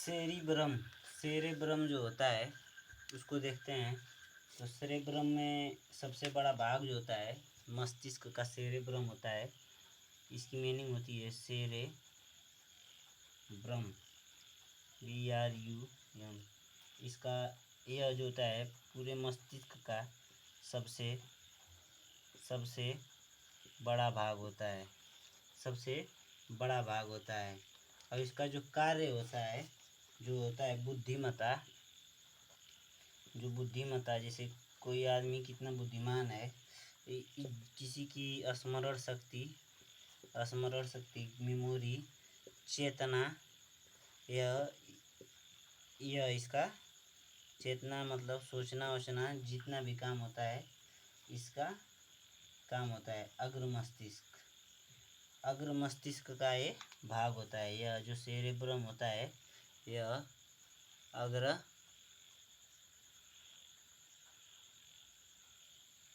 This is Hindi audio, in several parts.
सेरिब्रम सेरेब्रम जो होता है उसको देखते हैं। तो सेरेब्रम में सबसे बड़ा भाग जो होता है मस्तिष्क का सेरेब्रम होता है। इसकी मीनिंग होती है सेरेब्रम, BRUM। इसका यह जो होता है पूरे मस्तिष्क का सबसे सबसे बड़ा भाग होता है, सबसे बड़ा भाग होता है। और इसका जो कार्य होता है जो होता है बुद्धिमत्ता, जो बुद्धिमत्ता जैसे कोई आदमी कितना बुद्धिमान है, किसी की स्मरण शक्ति, मेमोरी, चेतना, यह इसका चेतना मतलब सोचना वोचना जितना भी काम होता है इसका काम होता है अग्र मस्तिष्क का ये भाग होता है। यह जो सेरेब्रम होता है यह अग्र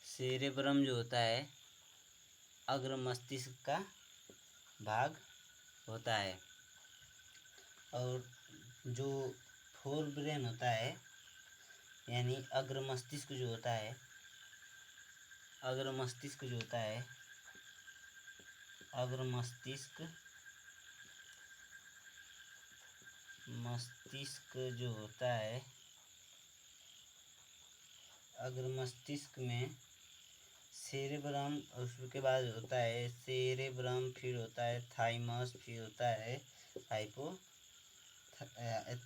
सेरेब्रम जो होता है अग्र मस्तिष्क का भाग होता है। और जो फोर ब्रेन होता है यानी अग्र मस्तिष्क जो होता है, अग्र मस्तिष्क जो होता है, अग्र मस्तिष्क जो होता है, अग्र मस्तिष्क में सेरेब्रम, उसके बाद होता है सेरेब्रम, फिर होता है थाइमस, फिर होता है हाइपो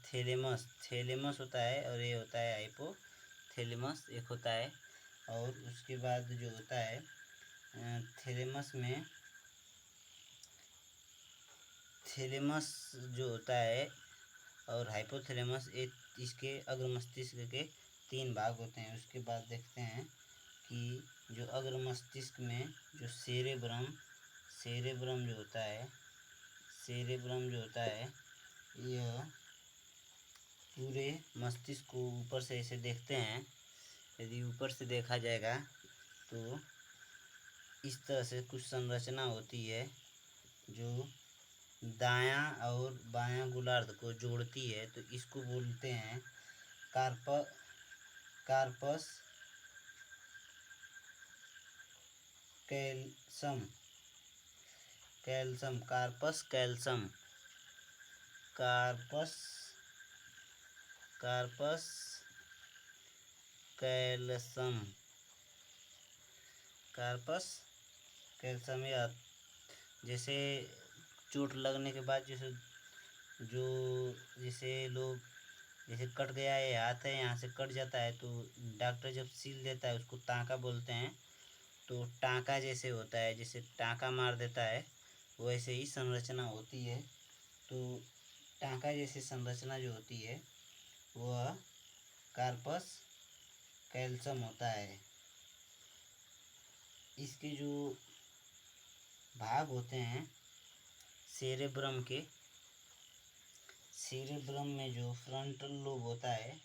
थैलेमस होता है, और ये होता है हाइपोथैलेमस एक होता है। और उसके बाद जो होता है थैलेमस जो होता है और हाइपोथैलेमस, एक इसके अग्र मस्तिष्क के 3 भाग होते हैं। उसके बाद देखते हैं कि जो अग्र मस्तिष्क में जो सेरेब्रम जो होता है यह पूरे मस्तिष्क को ऊपर से ऐसे देखते हैं। यदि ऊपर से देखा जाएगा तो इस तरह से कुछ संरचना होती है जो दायां और बायां गोलार्ध को जोड़ती है। तो इसको बोलते हैं कार्पस कैल्सम कार्पस कैल्सम या जैसे चोट लगने के बाद जैसे लोग जैसे कट गया है हाथ है, यहाँ से कट जाता है तो डॉक्टर जब सील देता है उसको टाँका बोलते हैं। तो टाँका जैसे होता है, जैसे टाँका मार देता है वैसे ही संरचना होती है। तो टाँका जैसी संरचना जो होती है वह कार्पस कैल्सम होता है। इसके जो भाग होते हैं सेरेब्रम में जो फ्रंटल लोब होता है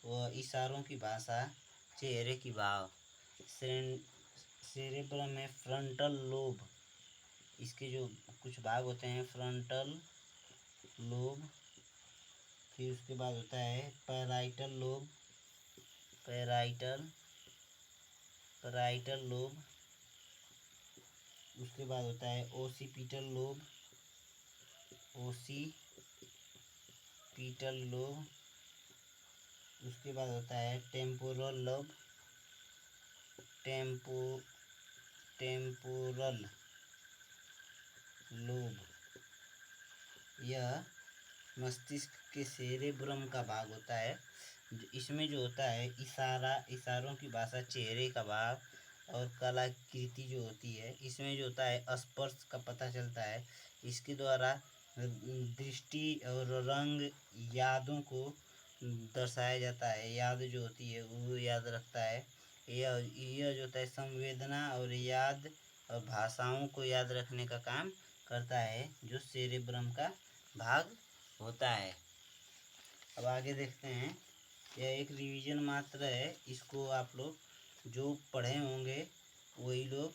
वह इशारों की भाषा, चेहरे की भाव। सेरेब्रम में फ्रंटल लोब, इसके जो कुछ भाग होते हैं फ्रंटल लोब, फिर उसके बाद होता है पैराइटल लोब, उसके बाद होता है ओसीपिटल लोब, उसके बाद होता है टेम्पोरल लोब। यह मस्तिष्क के सेरेब्रम का भाग होता है। इसमें जो होता है इशारों की भाषा, चेहरे का भाव और कलाकृति जो होती है, इसमें जो होता है स्पर्श का पता चलता है। इसके द्वारा दृष्टि और रंग यादों को दर्शाया जाता है। याद जो होती है वो याद रखता है। यह जो होता है संवेदना और याद और भाषाओं को याद रखने का काम करता है, जो सेरेब्रम का भाग होता है। अब आगे देखते हैं। यह एक रिवीजन मात्र है, इसको आप लोग जो पढ़े होंगे वही लोग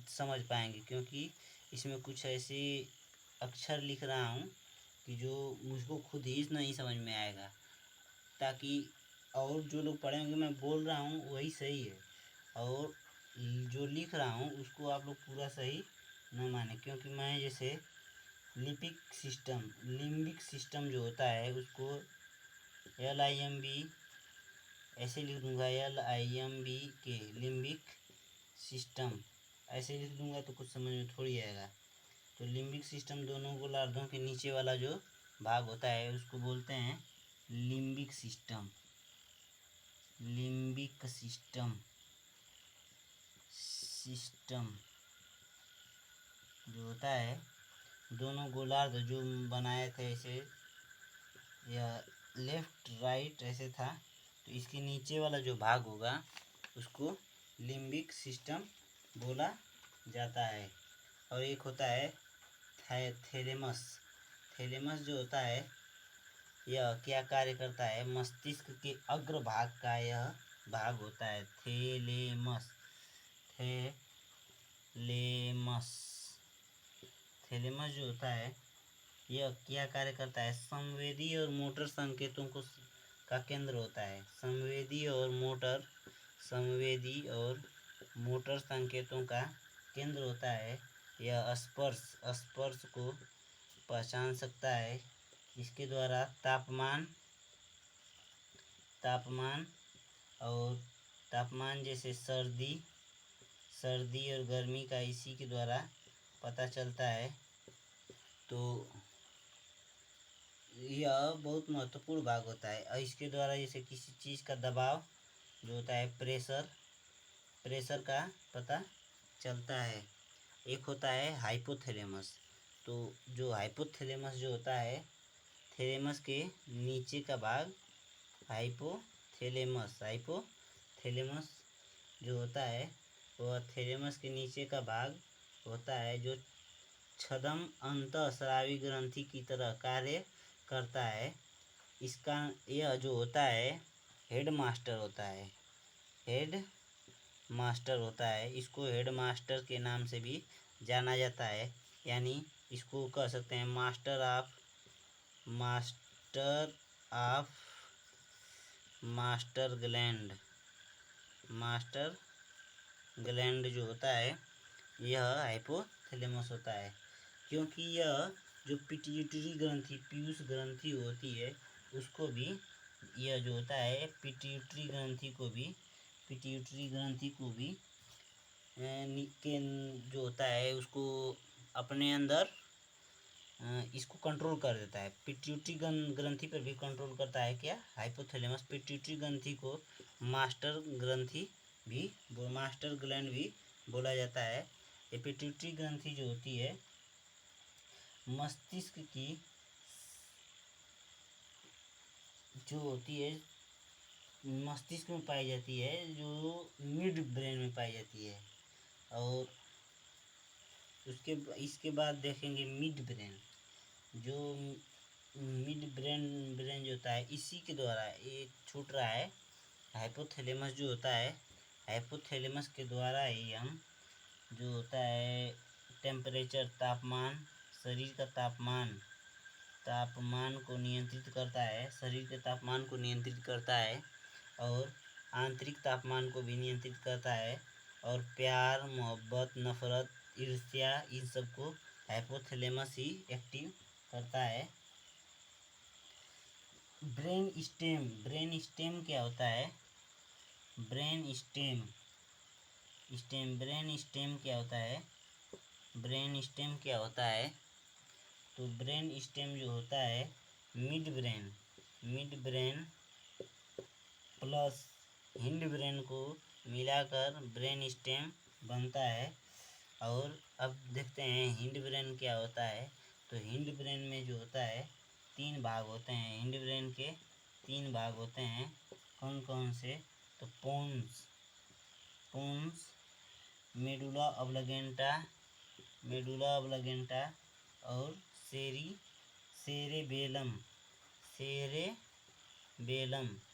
समझ पाएंगे, क्योंकि इसमें कुछ ऐसे अक्षर लिख रहा हूँ कि जो मुझको खुद ही नहीं समझ में आएगा, ताकि और जो लोग पढ़ेंगे मैं बोल रहा हूँ वही सही है, और जो लिख रहा हूँ उसको आप लोग पूरा सही न माने, क्योंकि मैं जैसे लिम्बिक सिस्टम जो होता है उसको LIMB ऐसे लिख दूंगा, LIMBK लिम्बिक सिस्टम ऐसे लिख दूंगा तो कुछ समझ में थोड़ी आएगा। तो लिम्बिक सिस्टम दोनों गोलार्धों के नीचे वाला जो भाग होता है उसको बोलते हैं लिम्बिक सिस्टम। लिम्बिक सिस्टम जो होता है, दोनों गोलार्ध जो बनाए थे ऐसे, या लेफ्ट राइट ऐसे था, तो इसके नीचे वाला जो भाग होगा उसको लिम्बिक सिस्टम बोला जाता है। और एक होता है थैलेमस। थैलेमस जो होता है यह क्या कार्य करता है, मस्तिष्क के अग्र भाग का यह भाग होता है थैलेमस। थैलेमस थैलेमस जो होता है यह क्या कार्य करता है, संवेदी और मोटर संकेतों को का केंद्र होता है। संवेदी और मोटर संकेतों का केंद्र होता है। यह स्पर्श को पहचान सकता है। इसके द्वारा तापमान जैसे सर्दी और गर्मी का इसी के द्वारा पता चलता है। तो यह बहुत महत्वपूर्ण भाग होता है, और इसके द्वारा जैसे किसी चीज़ का दबाव जो होता है, प्रेशर का पता चलता है। एक होता है हाइपोथैलेमस। तो जो हाइपोथैलेमस जो होता है, थैलेमस के नीचे का भाग हाइपोथैलेमस जो होता है वह थैलेमस के नीचे का भाग होता है, जो छद्म अंतःस्रावी ग्रंथि की तरह कार्य करता है। इसका यह जो होता है हेड मास्टर होता है। इसको हेड मास्टर के नाम से भी जाना जाता है, यानी इसको कह सकते हैं मास्टर ऑफ मास्टर ग्लैंड जो होता है यह हाइपोथैलेमस होता है, क्योंकि यह जो पिट्यूटरी ग्रंथि पीयूष ग्रंथि होती है उसको भी, यह जो होता है पिट्यूटरी ग्रंथि को भी के जो होता है उसको अपने अंदर इसको कंट्रोल कर देता है। पिट्यूटरी ग्रंथि पर भी कंट्रोल करता है क्या, हाइपोथैलेमस। पिट्यूटरी ग्रंथि को मास्टर ग्लैंड भी बोला जाता है। ये पिट्यूटरी ग्रंथि जो होती है मस्तिष्क की जो होती है, मस्तिष्क में पाई जाती है, जो मिड ब्रेन में पाई जाती है। और इसके बाद देखेंगे मिड ब्रेन। जो मिड ब्रेन जो होता है इसी के द्वारा ये छूट रहा है। हाइपोथैलेमस जो होता है, हाइपोथैलेमस के द्वारा ही हम जो होता है टेम्परेचर, शरीर का तापमान को नियंत्रित करता है, शरीर के तापमान को नियंत्रित करता है, और आंतरिक तापमान को भी नियंत्रित करता है, और प्यार, मोहब्बत, नफरत, ईर्ष्या, इन सबको हाइपोथैलेमस ही एक्टिव करता है। ब्रेन स्टेम क्या होता है, ब्रेन स्टेम क्या होता है, तो ब्रेन स्टेम जो होता है mid brain plus hind brain को मिलाकर ब्रेन स्टेम बनता है। और अब देखते हैं हिंड ब्रेन क्या होता है। तो हिंड ब्रेन में जो होता है 3 भाग होते हैं। हिंड ब्रेन के 3 भाग होते हैं, कौन कौन से, तो पोन्स, मेडुला ऑब्लागेंटा और सेरेबेलम।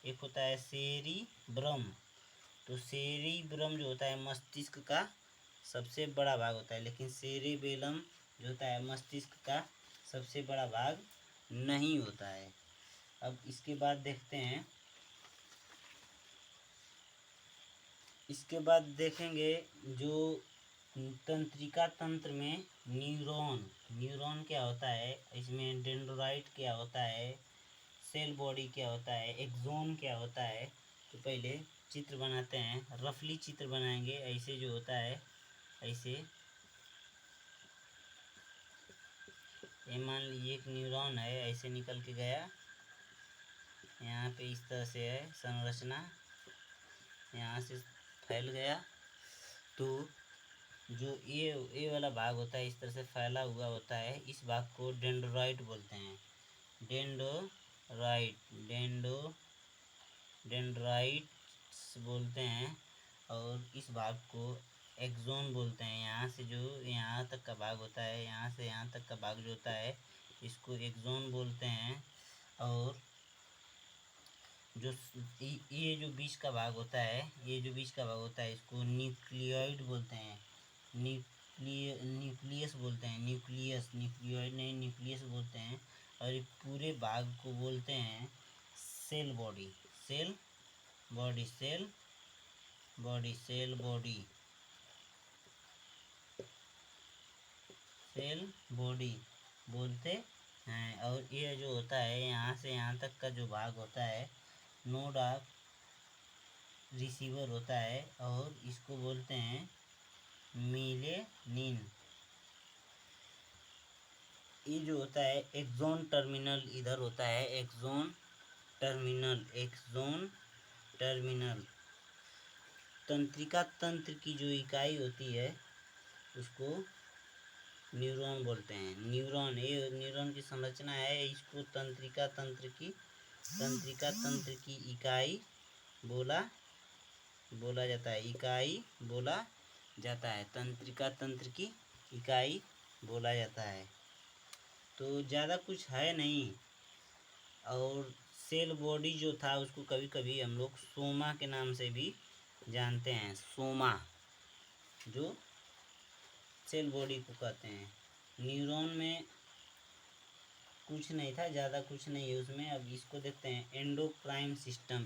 एक होता है सेरिब्रम। तो सेरिब्रम जो होता है मस्तिष्क का सबसे बड़ा भाग होता है, लेकिन सेरेबेलम जो होता है मस्तिष्क का सबसे बड़ा भाग नहीं होता है। अब इसके बाद देखते हैं, इसके बाद देखेंगे जो तंत्रिका तंत्र में न्यूरॉन क्या होता है, इसमें डेंड्राइट क्या होता है, सेल बॉडी क्या होता है, एक्सोन क्या होता है। तो पहले चित्र बनाते हैं, रफली चित्र बनाएंगे। ऐसे जो होता है, ऐसे ये मान लीजिए एक न्यूरॉन है, ऐसे निकल के गया, यहाँ पे इस तरह से है संरचना, यहाँ से फैल गया। तो जो ये वाला भाग होता है इस तरह से फैला हुआ होता है, इस भाग को डेंड्राइट बोलते हैं। डेंड्राइट्स बोलते हैं। और इस भाग को एक्सोन बोलते हैं। यहाँ से जो यहाँ तक का भाग होता है, यहाँ से यहाँ तक का भाग जो होता है, इसको एक्सोन बोलते हैं। और जो ये जो बीच का भाग होता है, इसको न्यूक्लियोइड बोलते हैं। न्यूक्लियस बोलते हैं, न्यूक्लियोइड नहीं, न्यूक्लियस बोलते हैं। और ये पूरे भाग को बोलते हैं सेल बॉडी। सेल बॉडी बोलते हैं। और ये जो होता है, यहाँ से यहाँ तक का जो भाग होता है, नोड ऑफ रिसीवर होता है, और इसको बोलते हैं मिलेनिन। ये जो होता है एक्सोन टर्मिनल इधर होता है, एक्सोन टर्मिनल। तंत्रिका तंत्र की जो इकाई होती है उसको न्यूरॉन बोलते हैं। ये न्यूरॉन की संरचना है, इसको तंत्रिका तंत्र की इकाई बोला जाता है, तंत्रिका तंत्र की इकाई बोला जाता है। तो ज़्यादा कुछ है नहीं। और सेल बॉडी जो था उसको कभी कभी हम लोग सोमा के नाम से भी जानते हैं। सोमा जो सेल बॉडी को कहते हैं। न्यूरॉन में कुछ नहीं था, ज़्यादा कुछ नहीं है उसमें। अब इसको देखते हैं, एंडोक्राइन सिस्टम।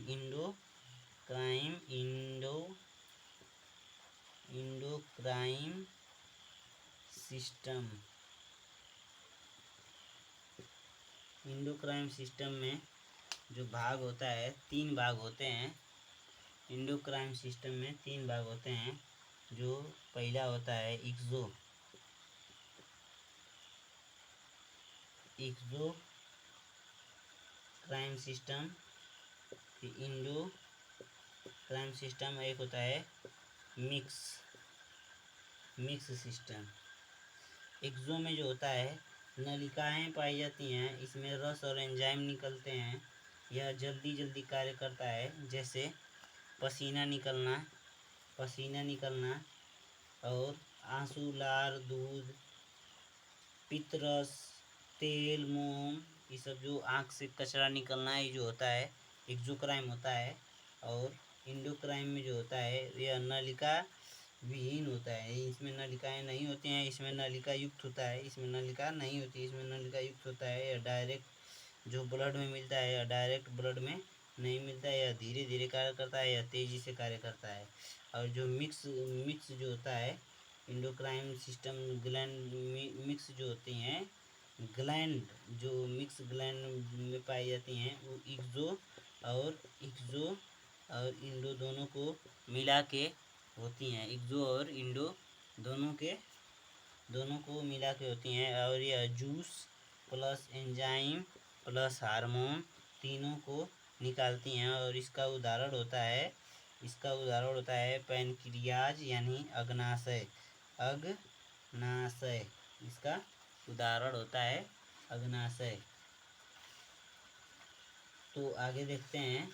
एंडोक्राइन सिस्टम में जो भाग होता है, 3 भाग होते हैं। एंडोक्राइन सिस्टम में 3 भाग होते हैं। जो पहला होता है एक्सोक्राइन सिस्टम, इंडोक्राइन सिस्टम, एक होता है मिक्स सिस्टम। एक्सो में जो होता है, नलिकाएं पाई जाती हैं, इसमें रस और एंजाइम निकलते हैं। यह जल्दी कार्य करता है, जैसे पसीना निकलना और आंसू, लार, दूध, पित्तरस, तेल, मोम, ये सब जो आँख से कचरा निकलना है, ये जो होता है एक्सोक्राइन होता है। और इंडोक्राइन में जो होता है यह नलिका विहीन होता है। इसमें नलिकाएं नहीं होती हैं, इसमें नलिका युक्त होता है। इसमें नलिका नहीं होती, इसमें नलिका युक्त होता है। यह डायरेक्ट जो ब्लड में मिलता है, यह डायरेक्ट ब्लड में नहीं मिलता है। यह धीरे धीरे कार्य करता है, यह तेज़ी से कार्य करता है। और जो मिक्स जो होता है, इंडोक्राइन सिस्टम ग्लैंड मिक्स जो होती हैं, ग्लैंड जो मिक्स ग्लैंड में पाई जाती हैं, वो एक्सो और इंडो दोनों को मिला के होती हैं। एक्सो और इंडो दोनों को मिला के होती हैं। और यह juice plus enzyme plus hormone तीनों को निकालती हैं। और इसका उदाहरण होता है पैनक्रियाज यानी अग्नाशय। इसका उदाहरण होता है अग्नाशय। तो आगे देखते हैं,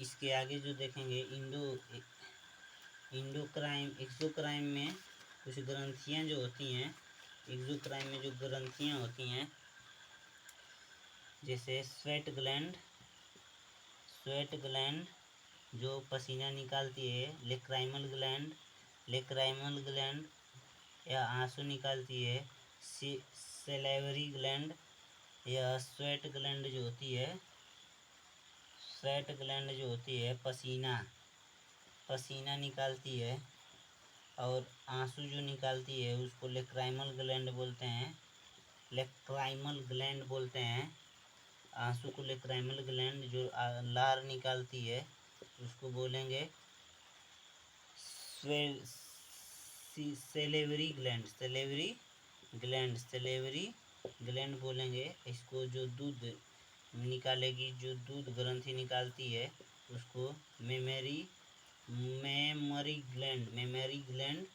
इसके आगे जो देखेंगे, एक्सोक्राइन में कुछ ग्रंथियां जो होती हैं। एक्सोक्राइन में जो ग्रंथियां होती हैं, जैसे स्वेट ग्लैंड जो पसीना निकालती है, लेक्राइमल ग्लैंड या आंसू निकालती है, सेलेवरी ग्लैंड, यह स्वेट ग्लैंड जो होती है, स्वेट ग्लैंड जो होती है पसीना निकालती है, और आंसू जो निकालती है उसको लेक्राइमल ग्लैंड बोलते हैं। लेक्राइमल ग्लैंड बोलते हैं आंसू को। लेक्राइमल ग्लैंड जो लार निकालती है उसको बोलेंगे सेलेवरी ग्लैंड। सेलेवरी ग्लैंड बोलेंगे इसको। जो दूध निकालेगी, जो दूध ग्रंथि निकालती है उसको मेमरी ग्लैंड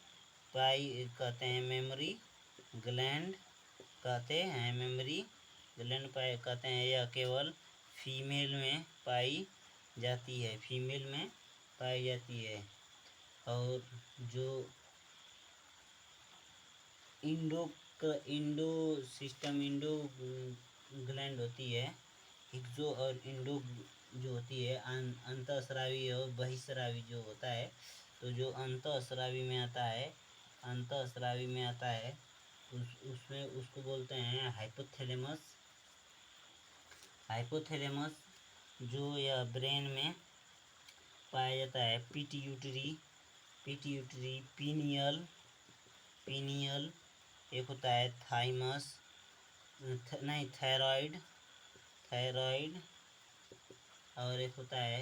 पाई कहते हैं। मेमोरी ग्लैंड पाई कहते हैं। यह केवल फीमेल में पाई जाती है। और जो इंडो ग्लैंड होती है, एक्सो और इंडो जो होती है, अंतःस्रावी और बहिःस्रावी जो होता है। तो जो अंतःस्रावी में आता है उसमें उसको बोलते हैं हाइपोथैलेमस। जो यह ब्रेन में पाया जाता है। पिट्यूटरी, पीनियल, एक होता है थायराइड, और एक होता है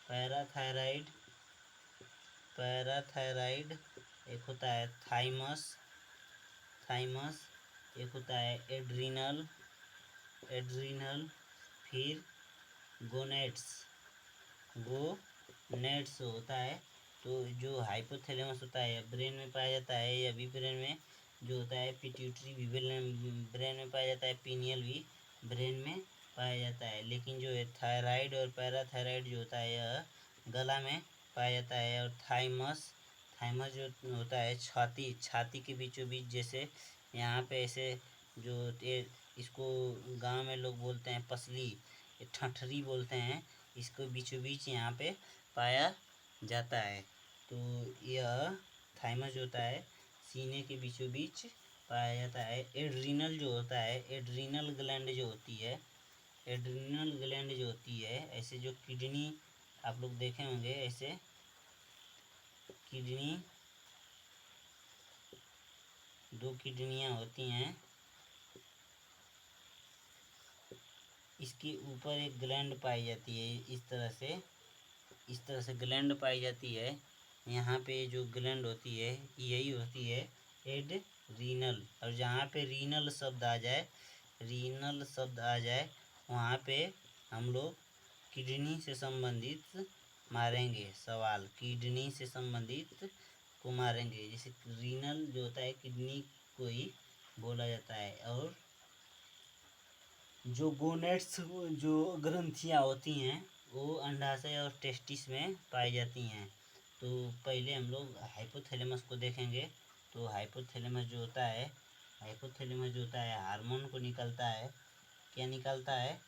पैराथायराइड, एक होता है थाइमस, एक होता है एड्रीनल, फिर गोनेट्स होता है। तो जो हाइपोथैलेमस होता है ब्रेन में पाया जाता है। यह भी ब्रेन में जो होता है। पिट्यूटरी भी ब्रेन में पाया जाता है। पीनियल भी ब्रेन में पाया जाता है। लेकिन जो है थायराइड और पैराथायराइड जो होता है यह गला में पाया जाता है। और थाइमस जो होता है छाती के बीचों बीच, जैसे यहाँ पे ऐसे जो इसको गांव में लोग बोलते हैं पसली, ठठरी बोलते हैं इसको, बीचों बीच यहाँ पे पाया जाता है। तो यह थाइमस जो होता है सीने के बीचों बीच पाया जाता है। एड्रीनल जो होता है, एड्रीनल ग्लैंड जो होती है, ऐसे जो किडनी आप लोग देखे होंगे, ऐसे किडनी, दो किडनियाँ होती हैं, इसके ऊपर एक ग्लैंड पाई जाती है। इस तरह से ग्लैंड पाई जाती है। यहाँ पे जो ग्लैंड होती है यही होती है एड्रीनल। और जहाँ पे रीनल शब्द आ जाए वहाँ पे हम लोग किडनी से संबंधित मारेंगे सवाल, किडनी से संबंधित को मारेंगे। जैसे रीनल जो होता है किडनी को ही बोला जाता है। और जो गोनेट्स जो ग्रंथियाँ होती हैं वो अंडाशय और टेस्टिस में पाई जाती हैं। तो पहले हम लोग हाइपोथैलेमस को देखेंगे। तो हाइपोथैलेमस जो होता है हार्मोन को निकलता है। क्या निकलता है?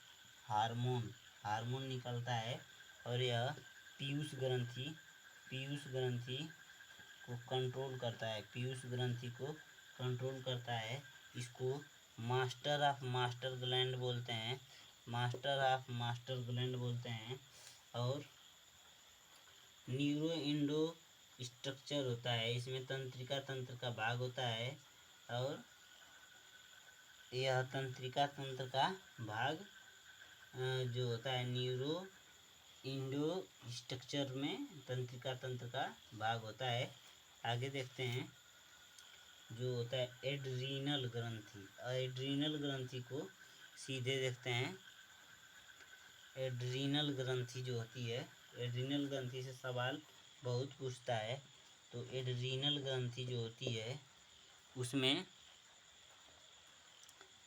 हार्मोन निकलता है। और यह पीयूष ग्रंथि को कंट्रोल करता है। इसको मास्टर ऑफ मास्टर ग्लैंड बोलते हैं। और न्यूरो इंडो स्ट्रक्चर होता है, इसमें तंत्रिका तंत्र का भाग होता है। और यह तंत्रिका तंत्र का भाग जो होता है न्यूरो इंडो स्ट्रक्चर में तंत्रिका तंत्र का भाग होता है। आगे देखते हैं जो होता है एड्रीनल ग्रंथि को सीधे देखते हैं। एड्रीनल ग्रंथि जो होती है, एड्रीनल ग्रंथि से सवाल बहुत पूछता है। तो एड्रीनल ग्रंथि जो होती है उसमें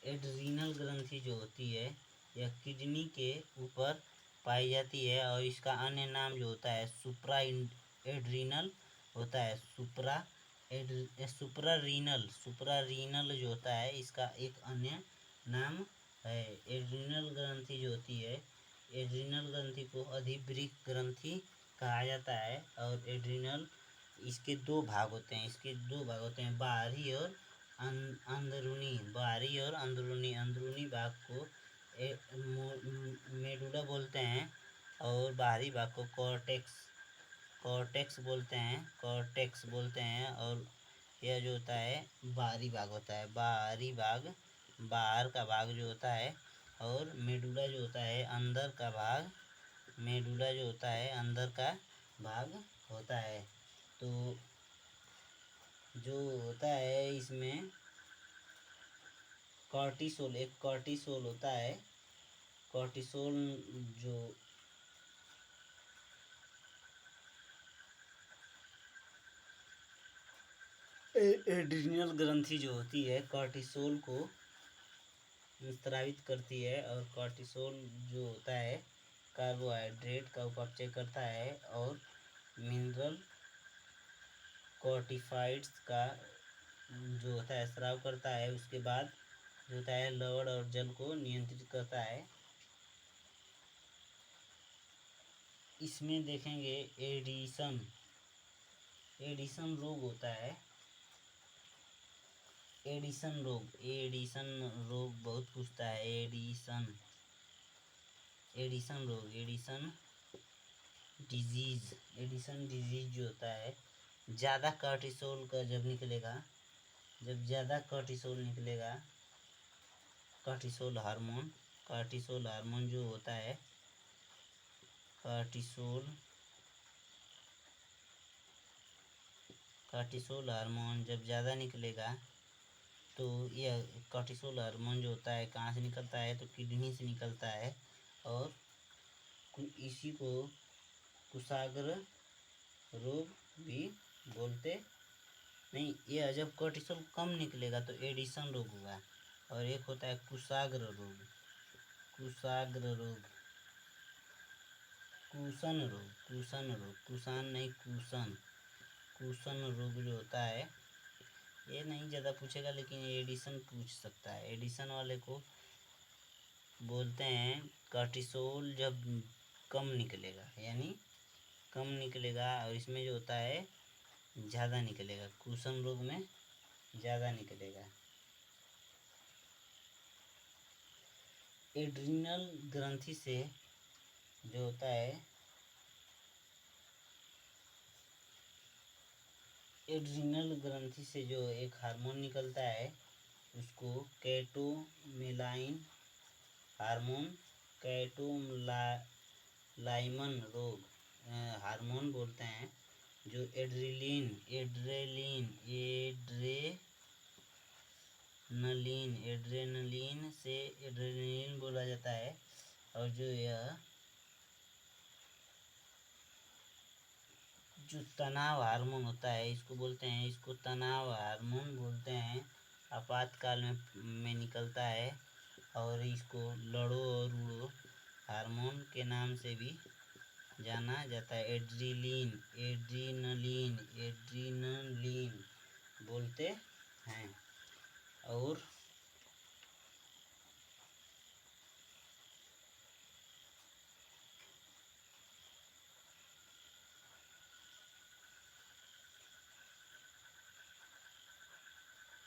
एड्रीनल ग्रंथि जो होती है यह किडनी के ऊपर पाई जाती है। और इसका अन्य नाम जो होता है सुप्रा एड्रीनल होता है। सुप्रारीनल जो होता है इसका एक अन्य नाम है। एड्रीनल ग्रंथि जो होती है, एड्रीनल ग्रंथि को अधिवृक्क ग्रंथि कहा जाता है। और एड्रीनल इसके दो भाग होते हैं, बाहरी और अंदरूनी, बाहरी और अंदरूनी भाग को मेडुला बोलते हैं और बाहरी भाग को कॉर्टेक्स बोलते हैं। और यह जो होता है बाहरी भाग होता है, बाहर का भाग जो होता है। और मेडुला जो होता है अंदर का भाग, मेडुला जो होता है अंदर का भाग होता है। तो जो होता है इसमें एक कॉर्टिसोल होता है। कॉर्टिसोल जो एड्रिनल ग्रंथि जो होती है कॉर्टिसोल को स्रावित करती है। और कॉर्टिसोल जो होता है कार्बोहाइड्रेट का उपचय करता है और मिनरल कॉर्टिफाइड्स का जो होता है स्राव करता है। उसके बाद जो होता है लवण और जल को नियंत्रित करता है। इसमें देखेंगे एडिशन रोग होता है। एडिशन रोग बहुत पूछता है। एडिशन डिजीज जो होता है ज़्यादा कॉर्टिसोल का जब ज़्यादा कॉर्टिसोल निकलेगा, कॉर्टिसोल हार्मोन जो होता है कॉर्टिसोल हार्मोन जब ज़्यादा निकलेगा तो यह कॉर्टिसोल हार्मोन जो होता है कहाँ से निकलता है तो किडनी से निकलता है। और इसी को कुशाग्र रोग भी बोलते नहीं। यह जब कॉर्टिसोल कम निकलेगा तो एडिशन रोग होगा। और एक होता है कुशाग्र रोग, कुशान रोग जो होता है ये नहीं ज़्यादा पूछेगा, लेकिन एडिशन पूछ सकता है। एडिशन वाले को बोलते हैं कॉर्टिसोल जब कम निकलेगा, यानी कम निकलेगा और इसमें जो होता है ज़्यादा निकलेगा। कुशन रोग में ज़्यादा निकलेगा। एड्रिनल ग्रंथि से जो होता है एड्रिनल ग्रंथि से जो एक हार्मोन निकलता है उसको कैटोमेलाइन रोग हार्मोन बोलते हैं। जो एड्रेनलिन बोला जाता है। और जो तनाव हार्मोन होता है इसको तनाव हार्मोन बोलते हैं। आपातकाल में निकलता है और इसको लड़ो और उड़ो हार्मोन के नाम से भी जाना जाता है। एड्रीनलिन बोलते हैं। और